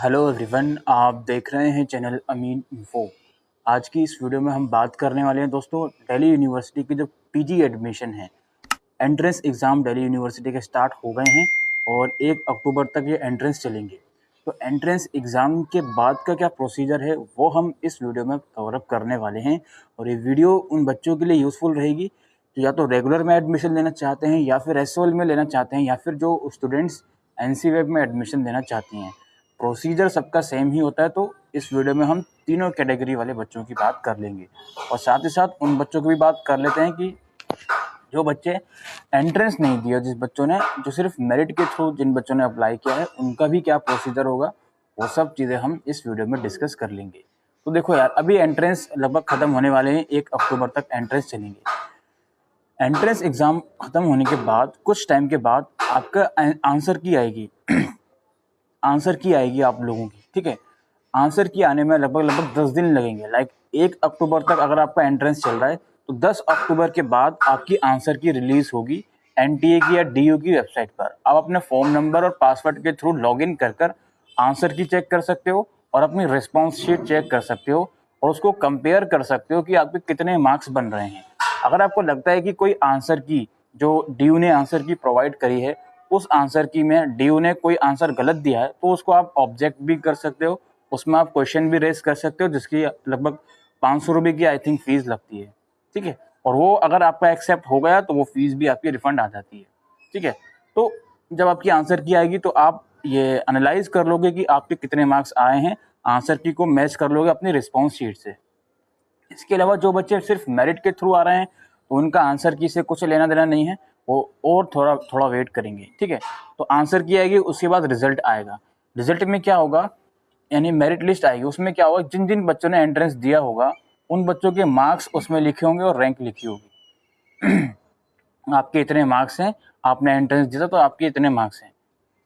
Hello everyone, आप देख रहे हैं चैनल अमीन इन्फो। आज की इस वीडियो में हम बात करने वाले हैं दोस्तों, दिल्ली यूनिवर्सिटी की जो पीजी एडमिशन है, एंट्रेंस एग्ज़ाम दिल्ली यूनिवर्सिटी के स्टार्ट हो गए हैं और 1 अक्टूबर तक ये एंट्रेंस चलेंगे। तो एंट्रेंस एग्ज़ाम के बाद का क्या प्रोसीजर है वो हम इस वीडियो में कवर अप करने वाले हैं। और ये वीडियो उन बच्चों के लिए यूज़फुल रहेगी जो या तो रेगुलर में एडमिशन लेना चाहते हैं या फिर एसओएल में लेना चाहते हैं या फिर जो स्टूडेंट्स एनसीवेब में एडमिशन लेना चाहती हैं। प्रोसीजर सबका सेम ही होता है, तो इस वीडियो में हम तीनों कैटेगरी वाले बच्चों की बात कर लेंगे और साथ ही साथ उन बच्चों की भी बात कर लेते हैं कि जो बच्चे एंट्रेंस नहीं दिया, जिस बच्चों ने जो सिर्फ मेरिट के थ्रू जिन बच्चों ने अप्लाई किया है, उनका भी क्या प्रोसीजर होगा, वो सब चीज़ें हम इस वीडियो में डिस्कस कर लेंगे। तो देखो यार, अभी एंट्रेंस लगभग ख़त्म होने वाले हैं, 1 अक्टूबर तक एंट्रेंस चलेंगे। एंट्रेंस एग्ज़ाम ख़त्म होने के बाद कुछ टाइम के बाद आपका आंसर की आएगी आप लोगों की, ठीक है। आंसर की आने में लगभग 10 दिन लगेंगे। लाइक 1 अक्टूबर तक अगर आपका एंट्रेंस चल रहा है तो 10 अक्टूबर के बाद आपकी आंसर की रिलीज होगी एनटीए की या डीयू की वेबसाइट पर। आप अपने फ़ोन नंबर और पासवर्ड के थ्रू लॉगिन कर आंसर की चेक कर सकते हो और अपनी रिस्पॉन्स शीट चेक कर सकते हो और उसको कंपेयर कर सकते हो कि आपके कितने मार्क्स बन रहे हैं। अगर आपको लगता है कि कोई आंसर की जो डीयू ने आंसर की प्रोवाइड करी है, उस आंसर की में डीयू ने कोई आंसर गलत दिया है, तो उसको आप ऑब्जेक्ट भी कर सकते हो, उसमें आप क्वेश्चन भी रेज कर सकते हो, जिसकी लगभग 500 रुपये की आई थिंक फीस लगती है, ठीक है। और वो अगर आपका एक्सेप्ट हो गया तो वो फीस भी आपकी रिफंड आ जाती है, ठीक है। तो जब आपकी आंसर की आएगी तो आप ये एनालाइज कर लोगे कि आपके कितने मार्क्स आए हैं, आंसर की को मैच कर लोगे अपनी रिस्पॉन्स शीट से। इसके अलावा जो बच्चे सिर्फ मेरिट के थ्रू आ रहे हैं तो उनका आंसर की से कुछ लेना देना नहीं है, वो और थोड़ा वेट करेंगे, ठीक है। तो आंसर की आएगी, उसके बाद रिजल्ट आएगा। रिजल्ट में क्या होगा, यानी मेरिट लिस्ट आएगी, उसमें क्या होगा, जिन जिन बच्चों ने एंट्रेंस दिया होगा उन बच्चों के मार्क्स उसमें लिखे होंगे और रैंक लिखी होगी। आपके इतने मार्क्स हैं, आपने एंट्रेंस दिया तो आपके इतने मार्क्स हैं,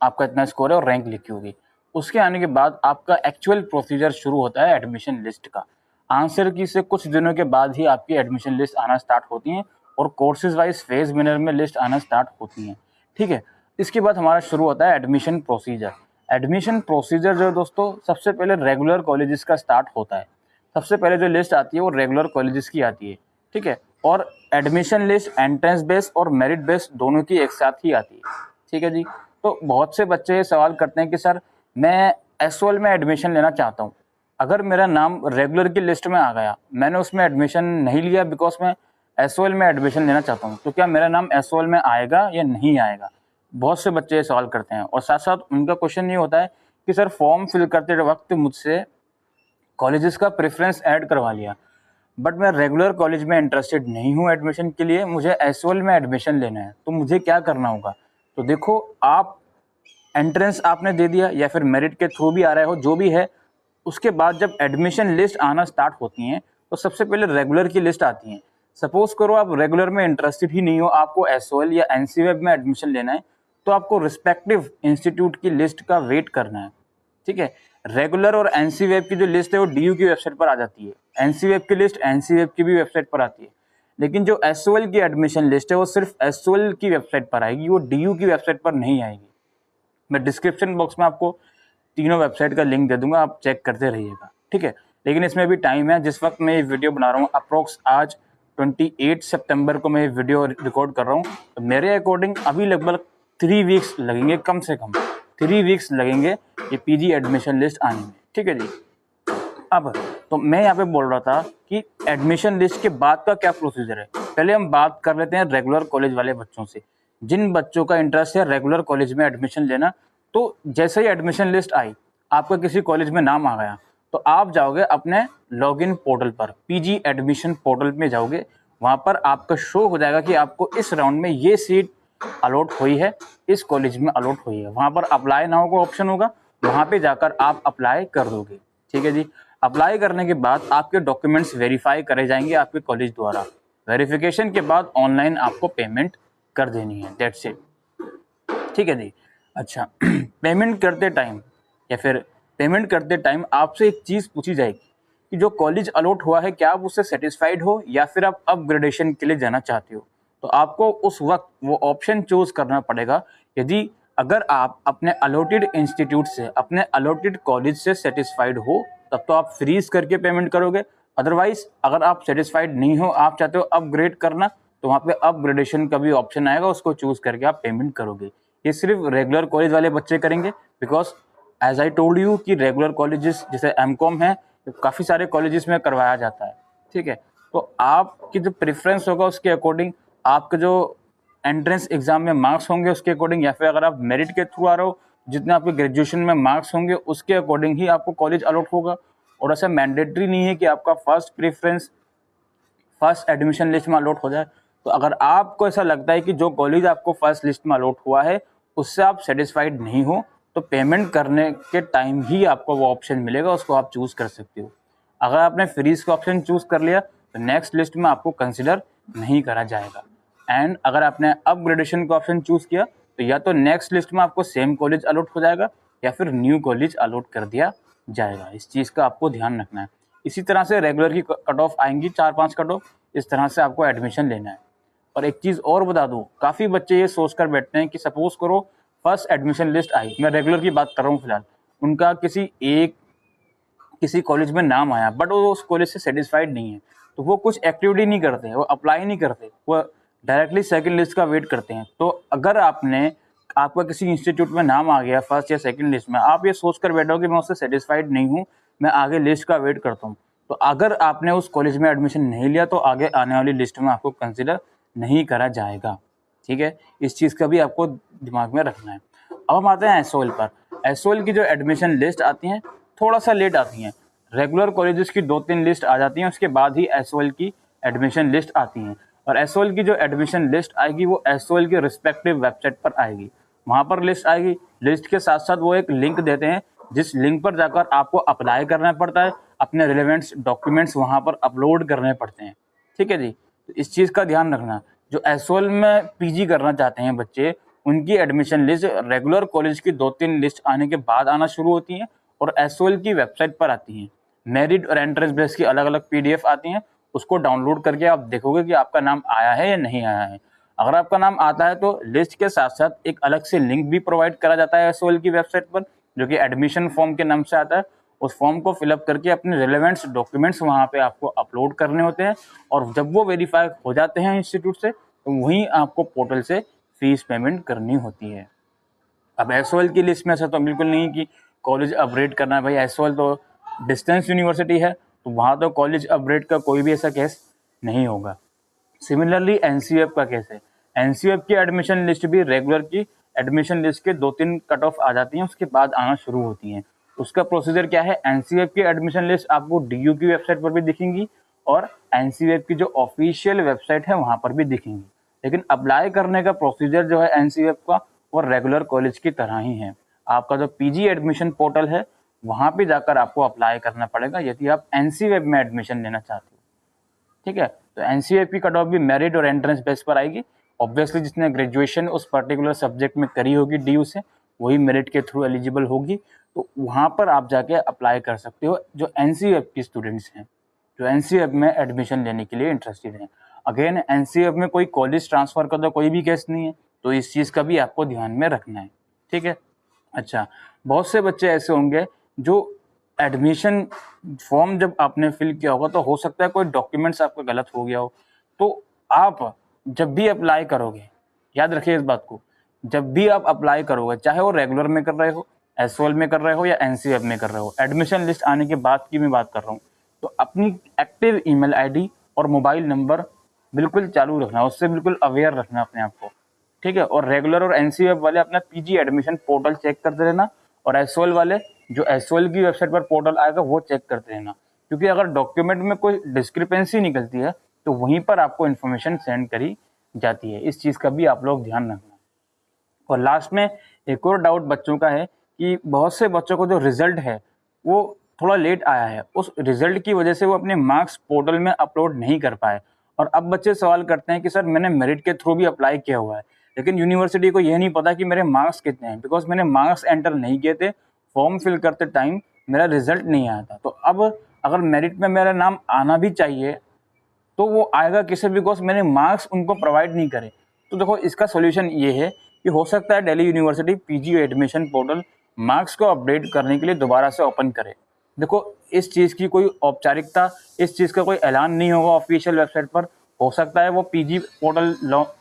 आपका इतना स्कोर है और रैंक लिखी होगी। उसके आने के बाद आपका एक्चुअल प्रोसीजर शुरू होता है एडमिशन लिस्ट का। आंसर की से कुछ दिनों के बाद ही आपकी एडमिशन लिस्ट आना स्टार्ट होती हैं और कोर्सेज वाइज फेज विनर में लिस्ट आना स्टार्ट होती हैं, ठीक है। इसके बाद हमारा शुरू होता है एडमिशन प्रोसीजर। एडमिशन प्रोसीजर जो दोस्तों, सबसे पहले रेगुलर कॉलेजेस का स्टार्ट होता है। सबसे पहले जो लिस्ट आती है वो रेगुलर कॉलेजेस की आती है, ठीक है। और एडमिशन लिस्ट एंट्रेंस बेस्ड और मेरिट बेस्ड दोनों की एक साथ ही आती है, ठीक है जी। तो बहुत से बच्चे ये सवाल करते हैं कि सर मैं एसओएल में एडमिशन लेना चाहता हूँ, अगर मेरा नाम रेगुलर की लिस्ट में आ गया, मैंने उसमें एडमिशन नहीं लिया बिकॉज मैं एसओएल में एडमिशन लेना चाहता हूँ, तो क्या मेरा नाम एसओएल में आएगा या नहीं आएगा। बहुत से बच्चे ये सवाल करते हैं और साथ साथ उनका क्वेश्चन ये होता है कि सर फॉर्म फिल करते वक्त मुझसे कॉलेजेस का प्रेफरेंस ऐड करवा लिया, बट मैं रेगुलर कॉलेज में इंटरेस्टेड नहीं हूँ एडमिशन के लिए, मुझे एसओएल में एडमिशन लेना है, तो मुझे क्या करना होगा। तो देखो, आप एंट्रेंस आपने दे दिया या फिर मेरिट के थ्रू भी आ रहे हो, जो भी है, उसके बाद जब एडमिशन लिस्ट आना स्टार्ट होती हैं तो सबसे पहले रेगुलर की लिस्ट आती है। सपोज करो आप रेगुलर में इंटरेस्टेड ही नहीं हो, आपको एसओएल या एनसीवेब में एडमिशन लेना है, तो आपको रिस्पेक्टिव इंस्टीट्यूट की लिस्ट का वेट करना है, ठीक है। रेगुलर और एनसीवेब की जो लिस्ट है वो डीयू की वेबसाइट पर आ जाती है, एनसीवेब की लिस्ट एनसीवेब की भी वेबसाइट पर आती है, लेकिन जो एसओएल की एडमिशन लिस्ट है वो सिर्फ एसओएल की वेबसाइट पर आएगी, वो डीयू की वेबसाइट पर नहीं आएगी। मैं डिस्क्रिप्शन बॉक्स में आपको तीनों वेबसाइट का लिंक दे दूंगा, आप चेक करते रहिएगा, ठीक है। लेकिन इसमें भी टाइम है, जिस वक्त मैं ये वीडियो बना रहा हूँ अप्रोक्स आज 28 सितंबर को मैं ये वीडियो रिकॉर्ड कर रहा हूँ, तो मेरे अकॉर्डिंग अभी लगभग 3 वीक्स लगेंगे, कम से कम 3 वीक्स लगेंगे ये पीजी एडमिशन लिस्ट आने में, ठीक है जी। अब तो मैं यहाँ पे बोल रहा था कि एडमिशन लिस्ट के बाद का क्या प्रोसीजर है। पहले हम बात कर लेते हैं रेगुलर कॉलेज वाले बच्चों से, जिन बच्चों का इंटरेस्ट है रेगुलर कॉलेज में एडमिशन लेना। तो जैसे ही एडमिशन लिस्ट आई, आपका किसी कॉलेज में नाम आ गया, तो आप जाओगे अपने लॉगिन पोर्टल पर, पीजी एडमिशन पोर्टल में जाओगे, वहाँ पर आपका शो हो जाएगा कि आपको इस राउंड में ये सीट अलॉट हुई है, इस कॉलेज में अलॉट हुई है। वहाँ पर अप्लाई नाउ का ऑप्शन होगा, वहाँ पे जाकर आप अप्लाई कर दोगे, ठीक है जी। अप्लाई करने के बाद आपके डॉक्यूमेंट्स वेरीफाई करे जाएंगे आपके कॉलेज द्वारा। वेरिफिकेशन के बाद ऑनलाइन आपको पेमेंट कर देनी है, दैट्स इट, ठीक है जी। अच्छा, पेमेंट करते टाइम आपसे एक चीज़ पूछी जाएगी कि जो कॉलेज अलॉट हुआ है क्या आप उससे सेटिस्फाइड हो या फिर आप अपग्रेडेशन के लिए जाना चाहते हो। तो आपको उस वक्त वो ऑप्शन चूज करना पड़ेगा। यदि अगर आप अपने अलॉटेड इंस्टीट्यूट से, अपने अलॉटेड कॉलेज से सेटिस्फाइड हो, तब तो आप फ्रीज करके पेमेंट करोगे। अदरवाइज अगर आप सेटिस्फाइड नहीं हो, आप चाहते हो अपग्रेड करना, तो वहाँ पे अपग्रेडेशन का भी ऑप्शन आएगा, उसको चूज करके आप पेमेंट करोगे। ये सिर्फ रेगुलर कॉलेज वाले बच्चे करेंगे, because as I told you कि रेगुलर कॉलेजेस जैसे एमकॉम है, काफ़ी सारे कॉलेजेस में करवाया जाता है, ठीक है। तो आपकी जो प्रेफरेंस होगा उसके अकॉर्डिंग, आपके जो एंट्रेंस एग्जाम में मार्क्स होंगे उसके अकॉर्डिंग, या फिर अगर आप मेरिट के थ्रू आ रहे हो, जितने आपके ग्रेजुएशन में मार्क्स होंगे उसके अकॉर्डिंग ही आपको कॉलेज अलॉट होगा। और ऐसा मैंडेटरी नहीं है कि आपका first preference first admission list में अलॉट हो जाए। तो अगर आपको ऐसा लगता है कि जो कॉलेज आपको फर्स्ट लिस्ट में अलॉट हुआ है उससे आप सेटिस्फाइड नहीं हो, तो पेमेंट करने के टाइम ही आपको वो ऑप्शन मिलेगा, उसको आप चूज़ कर सकते हो। अगर आपने फ्रीज का ऑप्शन चूज़ कर लिया तो नेक्स्ट लिस्ट में आपको कंसिडर नहीं करा जाएगा। एंड अगर आपने अपग्रेडेशन का ऑप्शन चूज़ किया तो या तो नेक्स्ट लिस्ट में आपको सेम कॉलेज अलॉट हो जाएगा या फिर न्यू कॉलेज अलॉट कर दिया जाएगा। इस चीज़ का आपको ध्यान रखना है। इसी तरह से रेगुलर की कट ऑफ आएंगी 4-5 कट ऑफ, इस तरह से आपको एडमिशन लेना है। और एक चीज़ और बता दूं, काफ़ी बच्चे ये सोच कर बैठते हैं कि सपोज करो फर्स्ट एडमिशन लिस्ट आई, मैं रेगुलर की बात कर रहा हूँ फिलहाल, उनका किसी कॉलेज में नाम आया बट वो उस कॉलेज से सेटिस्फाइड नहीं है, तो वो कुछ एक्टिविटी नहीं करते, वो अप्लाई नहीं करते, वो डायरेक्टली सेकंड लिस्ट का वेट करते हैं। तो अगर आपका किसी इंस्टीट्यूट में नाम आ गया फर्स्ट या सेकंड लिस्ट में, आप ये सोच कर बैठो कि मैं उससे सेटिस्फाइड नहीं हूँ, मैं आगे लिस्ट का वेट करता हूँ, तो अगर आपने उस कॉलेज में एडमिशन नहीं लिया तो आगे आने वाली लिस्ट में आपको कंसिडर नहीं करा जाएगा, ठीक है। इस चीज़ का भी आपको दिमाग में रखना है। अब हम आते हैं एसओएल पर। एसओएल की जो एडमिशन लिस्ट आती हैं थोड़ा सा लेट आती हैं। रेगुलर कॉलेजेस की 2-3 लिस्ट आ जाती हैं, उसके बाद ही एसओएल की एडमिशन लिस्ट आती हैं। और एसओएल की जो एडमिशन लिस्ट आएगी वो एसओएल के रिस्पेक्टिव वेबसाइट पर आएगी, वहाँ पर लिस्ट आएगी। लिस्ट के साथ साथ वो एक लिंक देते हैं, जिस लिंक पर जाकर आपको अप्लाई करना पड़ता है, अपने रिलेवेंट डॉक्यूमेंट्स वहाँ पर अपलोड करने पड़ते हैं, ठीक है जी। तो इस चीज़ का ध्यान रखना। जो एसओएल में पीजी करना चाहते हैं बच्चे, उनकी एडमिशन लिस्ट रेगुलर कॉलेज की 2-3 लिस्ट आने के बाद आना शुरू होती हैं और एसओएल की वेबसाइट पर आती हैं। मेरिट और एंट्रेंस बेस की अलग अलग पीडीएफ आती हैं, उसको डाउनलोड करके आप देखोगे कि आपका नाम आया है या नहीं आया है। अगर आपका नाम आता है तो लिस्ट के साथ साथ एक अलग से लिंक भी प्रोवाइड करा जाता है एसओएल की वेबसाइट पर, जो कि एडमिशन फॉर्म के नाम से आता है। उस फॉर्म को फिलअप करके अपने रिलेवेंट डॉक्यूमेंट्स वहाँ पे आपको अपलोड करने होते हैं, और जब वो वेरीफाई हो जाते हैं इंस्टीट्यूट से, तो वहीं आपको पोर्टल से फीस पेमेंट करनी होती है। अब एसओएल की लिस्ट में ऐसा तो बिल्कुल नहीं कि कॉलेज अपग्रेड करना है, भाई एसओएल तो डिस्टेंस यूनिवर्सिटी है, तो वहाँ तो कॉलेज अपग्रेड का कोई भी ऐसा केस नहीं होगा। सिमिलरली एनसीएफ का केस है। एनसीएफ की एडमिशन लिस्ट भी रेगुलर की एडमिशन लिस्ट के 2-3 कट ऑफ आ जाती हैं, उसके बाद आना शुरू होती हैं। उसका प्रोसीजर क्या है, एनसीएफ की एडमिशन लिस्ट आपको डीयू की वेबसाइट पर भी दिखेंगी और एनसीएफ की जो ऑफिशियल वेबसाइट है वहाँ पर भी दिखेंगी। लेकिन अप्लाई करने का प्रोसीजर जो है एनसीएफ का, वो रेगुलर कॉलेज की तरह ही है। आपका जो पीजी एडमिशन पोर्टल है वहाँ पे जाकर आपको अप्लाई करना पड़ेगा यदि आप एनसीएफ में एडमिशन लेना चाहते हो, ठीक है। तो एनसीएफ की कट ऑफ भी मेरिट और एंट्रेंस बेस पर आएगी। ऑब्वियसली जिसने ग्रेजुएशन उस पर्टिकुलर सब्जेक्ट में करी होगी डीयू से, वही मेरिट के थ्रू एलिजिबल होगी, तो वहाँ पर आप जाके अप्लाई कर सकते हो जो एनसीएफ की स्टूडेंट्स हैं, जो एनसीएफ में एडमिशन लेने के लिए इंटरेस्टेड हैं। अगेन एनसीएफ में कोई कॉलेज ट्रांसफ़र का तो कोई भी केस नहीं है, तो इस चीज़ का भी आपको ध्यान में रखना है, ठीक है। अच्छा, बहुत से बच्चे ऐसे होंगे जो एडमिशन फॉर्म जब आपने फिल किया होगा तो हो सकता है कोई डॉक्यूमेंट्स आपका गलत हो गया हो, तो आप जब भी अप्लाई करोगे, याद रखिए इस बात को, जब भी आप अप्लाई करोगे, चाहे वो रेगुलर में कर रहे हो, एसओएल में कर रहे हो या एनसीएफ में कर रहे हो, एडमिशन लिस्ट आने के बाद की मैं बात कर रहा हूँ, तो अपनी एक्टिव ईमेल आईडी और मोबाइल नंबर बिल्कुल चालू रखना, उससे बिल्कुल अवेयर रखना अपने आप को, ठीक है। और रेगुलर और एनसीएफ वाले अपना पीजी एडमिशन पोर्टल चेक करते रहना, और एसओएल वाले जो एसओएल की वेबसाइट पर पोर्टल आएगा वो चेक करते रहना, क्योंकि अगर डॉक्यूमेंट में कोई डिस्क्रिपेंसी निकलती है तो वहीं पर आपको इन्फॉर्मेशन सेंड करी जाती है। इस चीज़ का भी आप लोग ध्यान रखना। और लास्ट में एक और डाउट बच्चों का है कि बहुत से बच्चों को जो रिजल्ट है वो थोड़ा लेट आया है, उस रिजल्ट की वजह से वो अपने मार्क्स पोर्टल में अपलोड नहीं कर पाए। और अब बच्चे सवाल करते हैं कि सर मैंने मेरिट के थ्रू भी अप्लाई किया हुआ है, लेकिन यूनिवर्सिटी को यह नहीं पता कि मेरे मार्क्स कितने हैं, बिकॉज मैंने मार्क्स एंटर नहीं किए थे, फॉर्म फिल करते टाइम मेरा रिजल्ट नहीं आया था। तो अब अगर मेरिट में मेरा नाम आना भी चाहिए तो वो आएगा किसे, बिकॉज मैंने मार्क्स उनको प्रोवाइड नहीं करे। तो देखो इसका सोल्यूशन ये है कि हो सकता है Delhi university PG admission portal marks को अपडेट करने के लिए दोबारा से ओपन करे। देखो, इस चीज़ की कोई औपचारिकता, इस चीज़ का कोई ऐलान नहीं होगा ऑफिशियल वेबसाइट पर। हो सकता है वो पीजी पोर्टल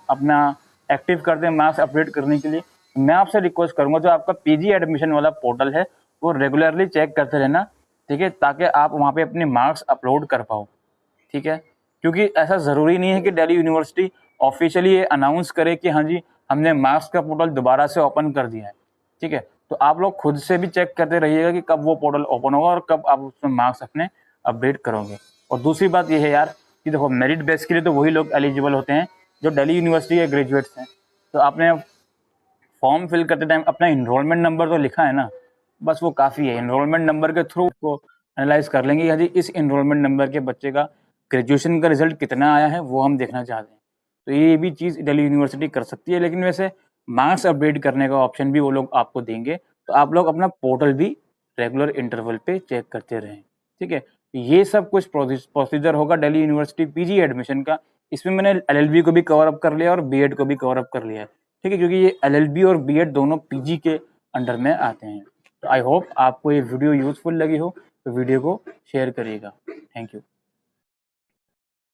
अपना एक्टिव कर दें मार्क्स अपडेट करने के लिए। मैं आपसे रिक्वेस्ट करूंगा, जो आपका पीजी एडमिशन वाला पोर्टल है वो रेगुलरली चेक करते रहना, ठीक है, ताकि आप वहाँ पे अपने मार्क्स अपलोड कर पाओ, ठीक है। क्योंकि ऐसा ज़रूरी नहीं है कि दिल्ली यूनिवर्सिटी ऑफिशियली ये अनाउंस करे कि हाँ जी, हमने मार्क्स का पोर्टल दोबारा से ओपन कर दिया है, ठीक है। तो आप लोग खुद से भी चेक करते रहिएगा कि कब वो पोर्टल ओपन होगा और कब आप उसमें मार्क्स अपने अपडेट करोगे। और दूसरी बात ये है यार कि देखो, मेरिट बेस के लिए तो वही लोग एलिजिबल होते हैं जो दिल्ली यूनिवर्सिटी के ग्रेजुएट्स हैं। तो आपने फॉर्म फिल करते टाइम अपना इनरोलमेंट नंबर तो लिखा है ना, बस वो काफ़ी है। इनरोलमेंट नंबर के थ्रू को एनालाइज कर लेंगे, यदि इस इनरोलमेंट नंबर के बच्चे का ग्रेजुएशन का रिजल्ट कितना आया है वो हम देखना चाहते हैं। तो ये भी चीज़ दिल्ली यूनिवर्सिटी कर सकती है। लेकिन वैसे मार्क्स अपडेट करने का ऑप्शन भी वो लोग आपको देंगे, तो आप लोग अपना पोर्टल भी रेगुलर इंटरवल पे चेक करते रहें, ठीक है। ये सब कुछ प्रोसीजर होगा दिल्ली यूनिवर्सिटी पीजी एडमिशन का। इसमें मैंने एलएलबी को भी कवर अप कर लिया और बीएड को भी कवर अप कर लिया है, ठीक है, क्योंकि ये एलएलबी और बीएड दोनों पीजी के अंडर में आते हैं। तो आई होप आपको ये वीडियो यूजफुल लगी हो, तो वीडियो को शेयर करिएगा। Thank you.